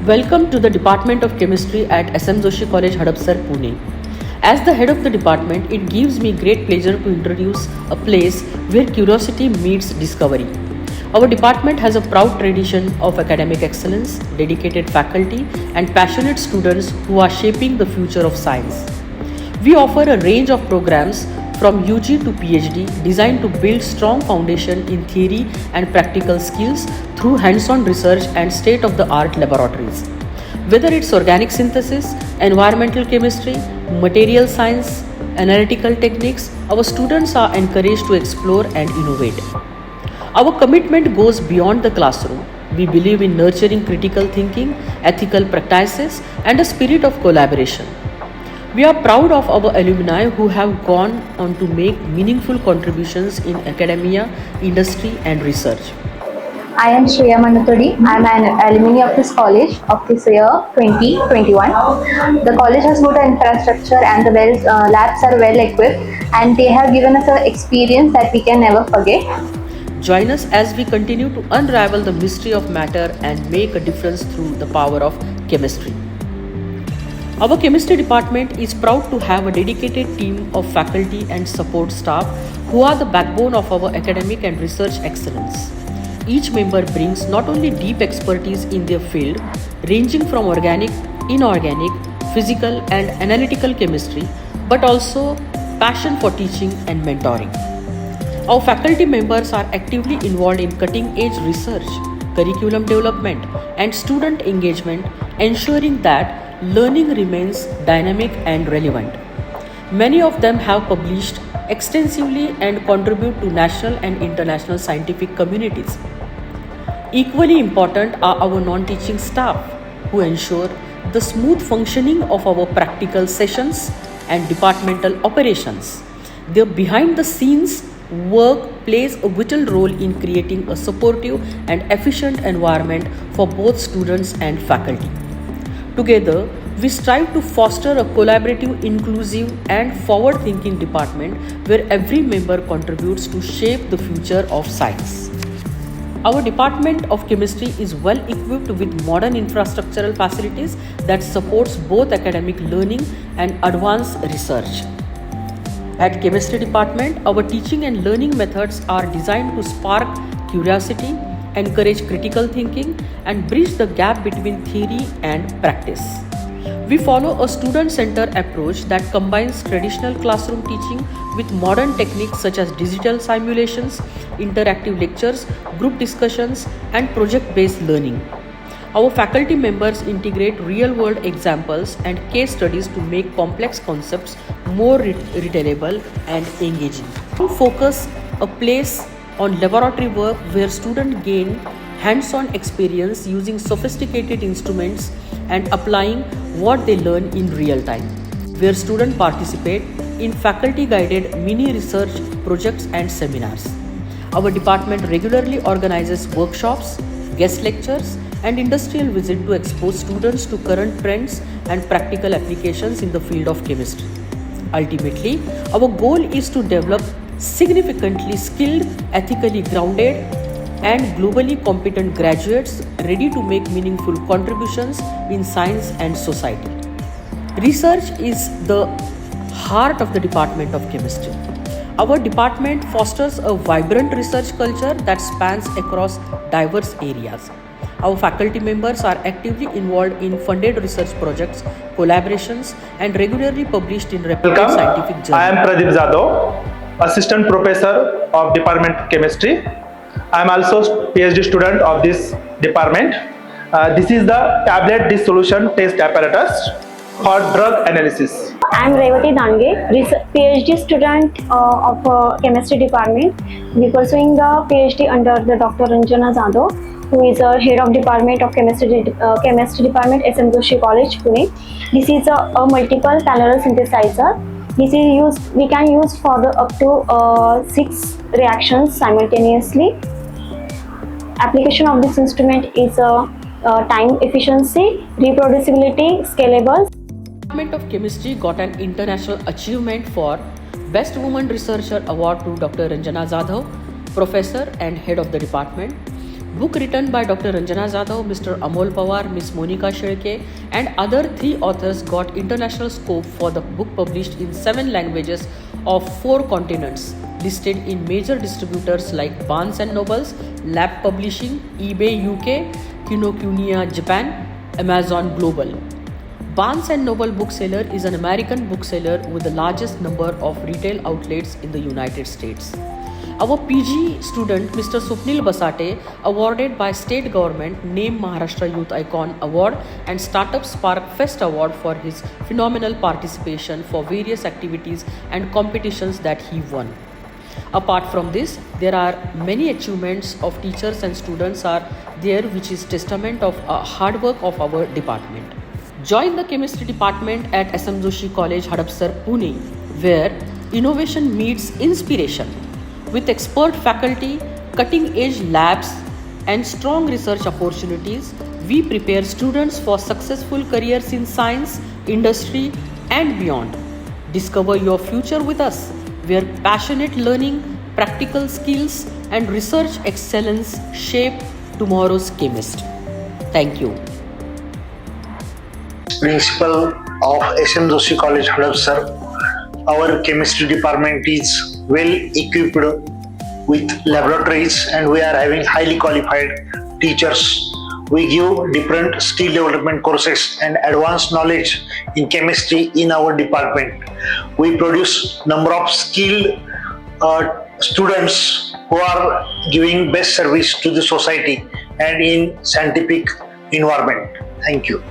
Welcome to the Department of Chemistry at SM Joshi College, Hadapsar, Pune. As the head of the department, it gives me great pleasure to introduce a place where curiosity meets discovery. Our department has a proud tradition of academic excellence, dedicated faculty, and passionate students who are shaping the future of science. We offer a range of programs from UG to PhD designed to build strong foundation in theory and practical skills through hands-on research and state-of-the-art laboratories. Whether it's organic synthesis, environmental chemistry, material science, analytical techniques, our students are encouraged to explore and innovate. Our commitment goes beyond the classroom. We believe in nurturing critical thinking, ethical practices, and a spirit of collaboration. We are proud of our alumni who have gone on to make meaningful contributions in academia, industry, and research. I am Shreya Manutodi. I am an alumni of this college of this year 2021. The college has good infrastructure and the labs are well equipped, and they have given us an experience that we can never forget. Join us as we continue to unravel the mystery of matter and make a difference through the power of chemistry. Our chemistry department is proud to have a dedicated team of faculty and support staff who are the backbone of our academic and research excellence. Each member brings not only deep expertise in their field, ranging from organic, inorganic, physical, and analytical chemistry, but also passion for teaching and mentoring. Our faculty members are actively involved in cutting-edge research, curriculum development, and student engagement, ensuring that learning remains dynamic and relevant. Many of them have published extensively and contribute to national and international scientific communities. Equally important are our non-teaching staff who ensure the smooth functioning of our practical sessions and departmental operations. Their behind-the-scenes work plays a vital role in creating a supportive and efficient environment for both students and faculty. Together, we strive to foster a collaborative, inclusive, and forward-thinking department where every member contributes to shape the future of science. Our Department of Chemistry is well equipped with modern infrastructural facilities that supports both academic learning and advanced research. At Chemistry Department, our teaching and learning methods are designed to spark curiosity, encourage critical thinking, and bridge the gap between theory and practice. We follow a student-centered approach that combines traditional classroom teaching with modern techniques such as digital simulations, interactive lectures, group discussions, and project-based learning. Our faculty members integrate real-world examples and case studies to make complex concepts more retailable and engaging. We focus a place on laboratory work where students gain hands-on experience using sophisticated instruments and applying what they learn in real time, where students participate in faculty-guided mini research projects and seminars. Our department regularly organizes workshops, guest lectures, and industrial visits to expose students to current trends and practical applications in the field of chemistry. Ultimately, our goal is to develop significantly skilled, ethically grounded, and globally competent graduates ready to make meaningful contributions in science and society. Research is the heart of the Department of Chemistry. Our department fosters a vibrant research culture that spans across diverse areas. Our faculty members are actively involved in funded research projects, collaborations, and regularly published in reputed scientific journals. I am Pradeep Jadhav, Assistant Professor of Department of Chemistry. I am also PhD student of this department. This is the tablet dissolution test apparatus for drug analysis. I am Revati Dange, PhD student of Chemistry Department. We are pursuing the PhD under the Dr. Ranjana Jadhav, who is a head of Department of Chemistry Department, SM Joshi College, Pune. This is a multiple parallel synthesizer. We can use for up to 6 reactions simultaneously. Application of this instrument is time efficiency, reproducibility, scalable. Department of Chemistry got an international achievement for Best Woman Researcher Award to Dr. Ranjana Jadhav, Professor and Head of the Department. Book written by Dr. Ranjana Jadhav, Mr. Amol Pawar, Ms. Monica Shirke, and other 3 authors got international scope for the book published in 7 languages of 4 continents, listed in major distributors like Barnes & Nobles, Lab Publishing, eBay UK, Kinokuniya Japan, Amazon Global. Barnes & Noble Bookseller is an American bookseller with the largest number of retail outlets in the United States. Our PG student Mr. Swapnil Basate, awarded by state government, named Maharashtra Youth Icon Award and Startup Spark Fest Award for his phenomenal participation for various activities and competitions that he won. Apart from this, there are many achievements of teachers and students are there, which is testament of hard work of our department. Join the chemistry department at SM Joshi College, Hadapsar, Pune, where innovation meets inspiration. With expert faculty, cutting-edge labs, and strong research opportunities, we prepare students for successful careers in science, industry, and beyond. Discover your future with us, where passionate learning, practical skills, and research excellence shape tomorrow's chemist. Thank you. Principal of SM Joshi College, Hadapsar. Our chemistry department is well equipped with laboratories and we are having highly qualified teachers. We give different skill development courses and advanced knowledge in chemistry in our department. We produce number of skilled students who are giving best service to the society and in scientific environment. Thank you.